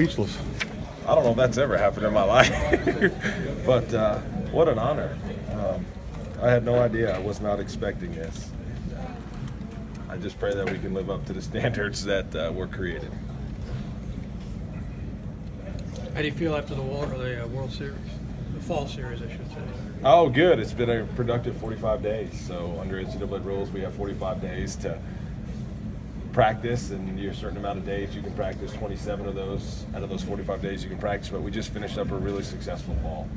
speechless. I don't know if that's ever happened in my life, but what an honor. I had no idea. I was not expecting this. I just pray that we can live up to the standards that were created. How do you feel after the World Series? The Fall Series, I should say. Oh, good. It's been a productive 45 days. So under NCAA rules, we have 45 days to practice, and you're a certain amount of days you can practice. 27 of those out of those 45 days you can practice, but we just finished up a really successful fall.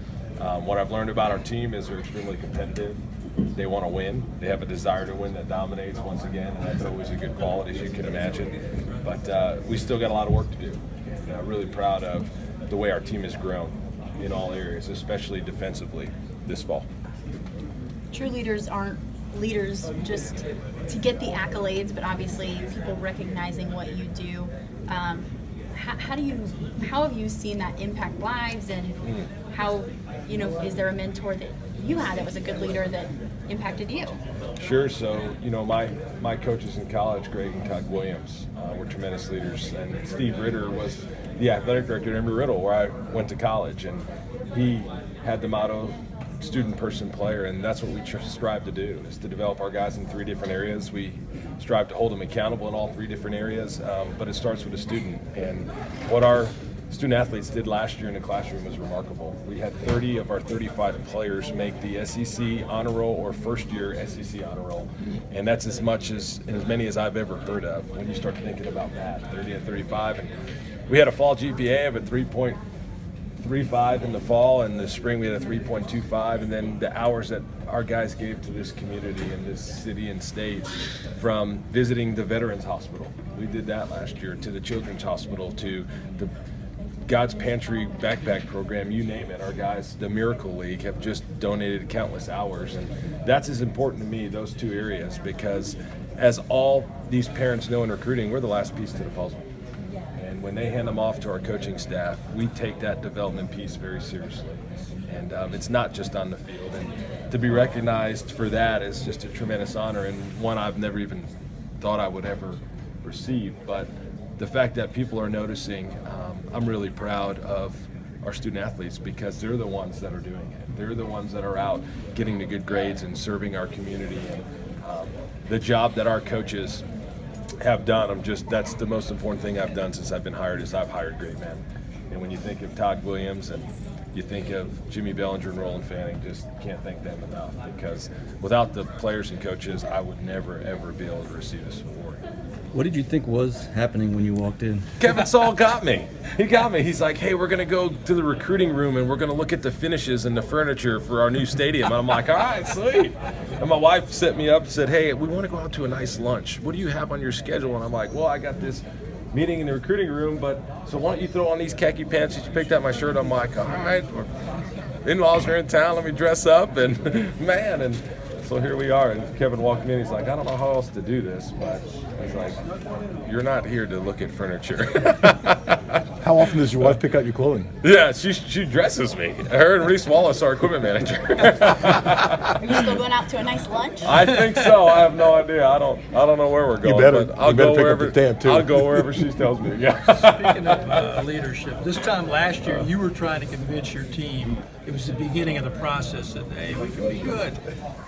What I've learned about our team is they're extremely competitive. They want to win. They have a desire to win that dominates once again, and that's always a good quality, as you can imagine. But we still got a lot of work to do. And I'm really proud of the way our team has grown in all areas, especially defensively this fall. True leaders aren't leaders just to get the accolades, but obviously people recognizing what you do. How have you seen that impact lives, and how, is there a mentor that you had that was a good leader that impacted you? Sure. So, my coaches in college, Greg and Todd Williams, were tremendous leaders, and Steve Ritter was the athletic director at Embry-Riddle, where I went to college, and he had the motto, student, person, player, and that's what we strive to do, is to develop our guys in 3 different areas. We strive to hold them accountable in all 3 different areas, but it starts with a student. And what our student athletes did last year in the classroom was remarkable. We had 30 of our 35 players make the SEC honor roll or first year SEC honor roll, and that's as many as I've ever heard of when you start thinking about that, 30 and 35. And we had a fall GPA of a 3.35 in the fall, and the spring we had a 3.25, and then the hours that our guys gave to this community and this city and state, from visiting the Veterans Hospital, we did that last year, to the Children's Hospital, to the God's Pantry backpack program, you name it. Our guys, the Miracle League, have just donated countless hours, and that's as important to me, those 2 areas, because as all these parents know in recruiting, we're the last piece to the puzzle. And when they hand them off to our coaching staff, we take that development piece very seriously. And it's not just on the field. And to be recognized for that is just a tremendous honor, and one I've never even thought I would ever receive. But the fact that people are noticing, I'm really proud of our student athletes, because they're the ones that are doing it. They're the ones that are out getting the good grades and serving our community. And the job that our coaches have done, that's the most important thing I've done since I've been hired, is I've hired great men. And when you think of Todd Williams and you think of Jimmy Bellinger and Roland Fanning, just can't thank them enough, because without the players and coaches, I would never, ever be able to receive this award. What did you think was happening when you walked in? Kevin Saul got me. He got me. He's like, hey, we're going to go to the recruiting room and we're going to look at the finishes and the furniture for our new stadium. And I'm like, all right, sweet. And my wife set me up and said, hey, we want to go out to a nice lunch. What do you have on your schedule? And I'm like, well, I got this meeting in the recruiting room, but so why don't you throw on these khaki pants that you picked out my shirt? I'm like, all right, in-laws are in town, let me dress up. And man, and so here we are. And Kevin walked me in, he's like, I don't know how else to do this, but I was like, you're not here to look at furniture. How often does your wife pick out your clothing? Yeah, she dresses me. Her and Reese Wallace, our equipment manager. Are you still going out to a nice lunch? I think so. I have no idea. I don't know where we're going. You better, but I'll you better go pick wherever. up the tent too. I'll go wherever she tells me. Yeah. Speaking of leadership, this time last year you were trying to convince your team it was the beginning of the process that, hey, we can be good.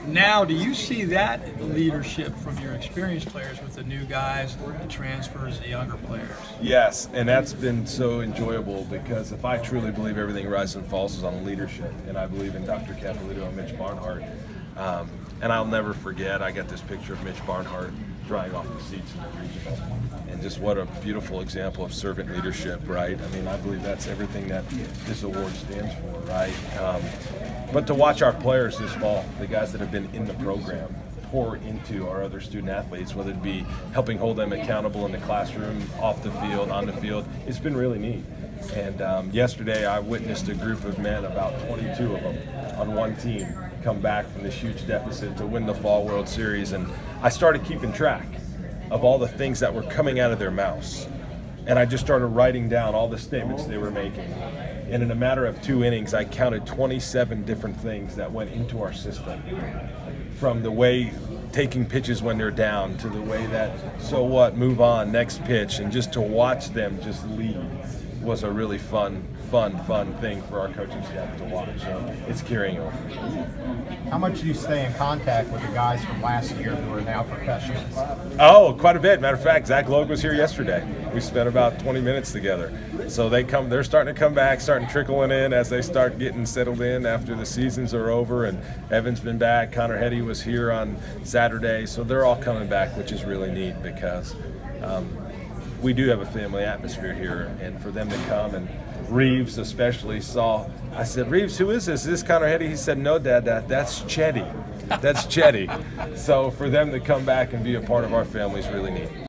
Now, do you see that leadership from your experienced players with the new guys, the transfers, the younger players? Yes, and that's been so enjoyable, because if I truly believe everything rises and falls is on leadership, and I believe in Dr. Capolito and Mitch Barnhart. And I'll never forget, I got this picture of Mitch Barnhart drying off the seats in the regional. And just what a beautiful example of servant leadership, right? I mean, I believe that's everything that this award stands for, right? But to watch our players this fall, the guys that have been in the program, pour into our other student athletes, whether it be helping hold them accountable in the classroom, off the field, on the field, it's been really neat. And yesterday I witnessed a group of men, about 22 of them, on one team, come back from this huge deficit to win the Fall World Series. And I started keeping track of all the things that were coming out of their mouths. And I just started writing down all the statements they were making. And in a matter of 2 innings, I counted 27 different things that went into our system. From the way taking pitches when they're down, to the way that, so what, move on, next pitch, and just to watch them just lead was a really fun thing for our coaching staff to watch. So it's carrying over. How much do you stay in contact with the guys from last year who are now professionals? Oh, quite a bit. Matter of fact, Zach Logue was here yesterday. We spent about 20 minutes together. So they're starting to come back, starting trickling in as they start getting settled in after the seasons are over. And Evan's been back. Connor Hetty was here on Saturday. So they're all coming back, which is really neat because we do have a family atmosphere here. And for them to come, and Reeves especially saw, I said, Reeves, who is this? Is this Connor Hetty? He said, no, Dad, that's Chetty. That's Chetty. So for them to come back and be a part of our family is really neat.